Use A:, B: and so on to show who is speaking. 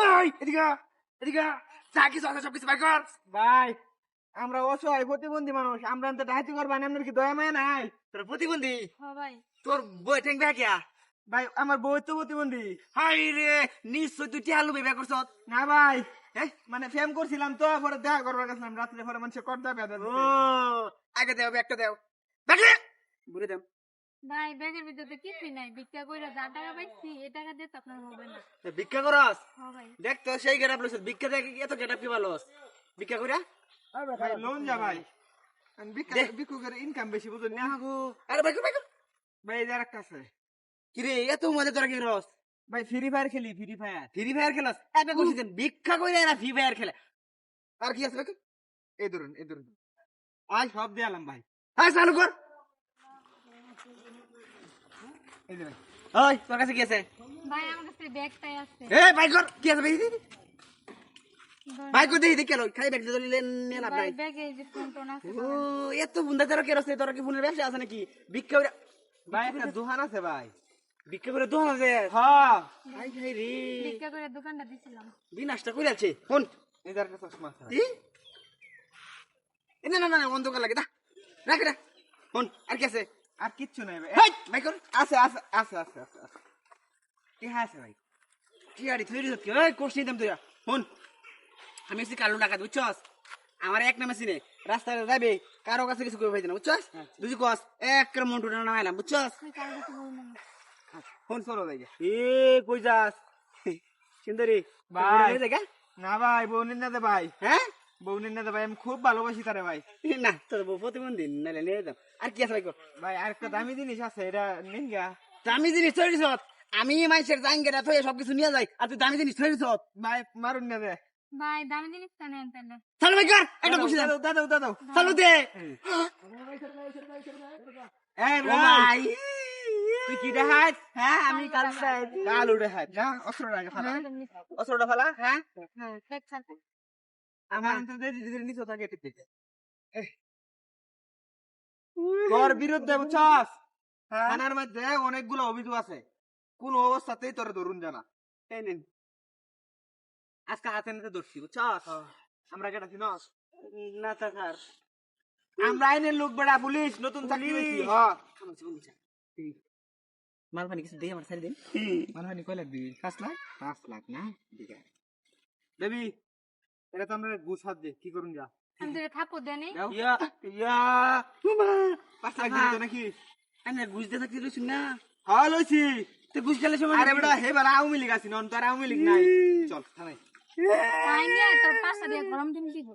A: এই এদিকে এদিকে যা কিছু আছে সবকিছু বের কর।
B: ভাই আমরা অসহায় প্রতিবন্ধী মানুষ, আমরা তো ডাহাতি করবা না, আপনার কি দয়া মায়া নাই?
A: তোর প্রতিবন্ধী,
C: হ্যাঁ ভাই।
A: তোর বই ঠেং বেকিয়া।
B: ভাই আমার বউ তো প্রতিবন্ধী।
A: হাই রে, নিশ্চয় তুই টিয়া লুবি বের করছত।
B: না ভাই,
A: হ্যাঁ
B: মানে ফেম করছিলাম তো, পরে দেখা করবার গেছিলাম রাত্রে, পরে মানুষ করতে
A: ও আগে দেও ব্যাগটা দেও, ব্যাগলে বুড়ে দেও।
C: ভাই ব্যাগের ভিতরে কিছুই নাই, ভিক্ষা কইরা যা টাকা পাইছি এই টাকা দিয়ে তো আপনার হবে না।
A: ভিক্ষা করস?
C: হ্যাঁ ভাই।
A: দেখ তো সেই গেটাপ লইছ, ভিক্ষা দেখে এত গেটাপ কি ভালো ভিক্ষা কইরা?
B: ভাই লোন যা ভাই, বিক্রি করে ইনকাম বেশি বুঝুন না।
A: আরে ভাই ভাই
B: ভাই এই যে আরেকটা আছে
A: কি রে, এত মজা তোরা কি রস?
B: ভাই, ফ্রি ফায়ার খেলি, ফ্রি ফায়ার।
A: Free fire খেলাস? একটা করছিস ভিক্ষা কইরা এরা ফ্রি ফায়ার খেলে। আর কি আছে ভাই?
B: এই ধরুন, এই ধরুন, আজ সব দিয়ালাম ভাই।
A: হ্যাঁ চালু কর।
B: এই যে ভাই,
A: ওই তোর কাছে কি আছে?
C: ভাই আমার কাছে ব্যাগটাই আছে।
A: এ ভাই কর, কি আছে ভাই? ভাই কই দেখি দেখে খাই ব্যাগ দিলে নিয়ে লাভ
C: ভাই
A: নাই।
C: ব্যাগে এই যে ফোন টোন আছে।
A: ও এত বুন্দা তোরা কে রসে, তোরা কি ফোনের ব্যবসা আছে নাকি? ভিক্ষা কইরা
B: ভাই একটা দোকান আছে ভাই।
A: ভিক্ষা করে দোকান আছে?
B: হ্যাঁ,
A: হাই হাই রে,
C: ভিক্ষা করে দোকানটা দিছিলাম।
A: বিনাশটা কইরা আছে। ফোন
B: এই যে আরেকটা চশমা আছে ভাই।
A: কি? না না না অন্ধকার লাগে দা, রাখ রে। ফোন আর কি আছে?
B: আর কিচ্ছু নাই ভাই।
A: হেই ভাই কর।
B: আছে আছে আছে আছে আছে আছে। কি আছে ভাই?
A: কি আড়ি থইরি সত্যি ওই কোর্স নিতাম তুই। ফোন আমি এসে কালো টাকা বুঝছস, আমার এক নামে চিনে রাস্তায় যাবে কারো কাছে কিছু করে পাইতে না বুঝছস। বুঝি কস এক মন্টু নামাইলাম বুঝছস।
C: তুই কারো কাছে বলবো না।
B: ফোন চলো ভাই।
A: এ কই যাস সুন্দরী
B: ভাই।
A: জায়গা?
B: না ভাই, বউ নিন না দে ভাই,
A: হ্যাঁ
B: বউ নিন না দে ভাই, আমি খুব ভালোবাসি তারে ভাই।
A: না তোর বউ প্রতিবন্ধী নাইলে নিয়ে যাম। আর কি আছে ভাই কর?
B: ভাই আরেকটা দামি জিনিস আছে, এটা নিন গা।
A: দামি জিনিস থইরিস? আমি মানুষের জাঙ্গেটা থয়ে সবকিছু নিয়ে যাই আর তুই দামি জিনিস থইরিস?
B: ভাই মারুন না দে।
C: ভাই দামি জিনিসটা নেন তাহলে।
A: চালু ভাই কর, একটা খুশি
B: দাদু দাদু দাদু।
A: চালু দে।
B: এই
A: ও
B: ভাই,
A: ভাই
B: তুই কি দেখাস?
A: হ্যাঁ আমি কাল
B: কাল উঠে হাত না, অস্ত্র রাখে ফালা, অস্ত্রটা ফালা। হ্যাঁ,
C: হ্যাঁ ব্যাগ ছাড়তে।
B: আমার তো দিদি নিচে থাকে টিপে। তোর বিরুদ্ধে বুঝছস, থানার মধ্যে অনেকগুলো অভিযোগ আছে, কোন অবস্থাতেই তোর ধরুন জানা। এই নিন, আজকে হাতে নাতে ধরছি বুঝছস। আমরা কেটা চিনস?
A: না স্যার
B: আমরা আইনের লোক বেড়া, পুলিশ, নতুন চাকরি পেয়েছি। হ্যাঁ,
A: মাল পানি কিছু দিয়ে আমার ছাড়ি দিন।
B: মানহানি কয় লাগবি? 5 লাখ? 5 লাখ না, ঠিক আছে দেবি। এটা তো আমরা গুছাত দে, কি করুন যা।
C: আমি তোকে থাপ্পড় দেনি।
B: ইয়া ইয়া, 5 লাখ দিবি তো নাকি?
A: আমি বুঝতে থাকতে রইছি না।
B: হ্যাঁ লইছি।
A: তুই বুঝ গেলে সময়
B: আরে বেটা, হে বেলা আওয়ামী লীগ আছি, নন তো আর আওয়ামী লীগ নাই। চল থানায়।
C: তাই নিয়ে তোর পাশা দিয়ে গরম দিন দিব।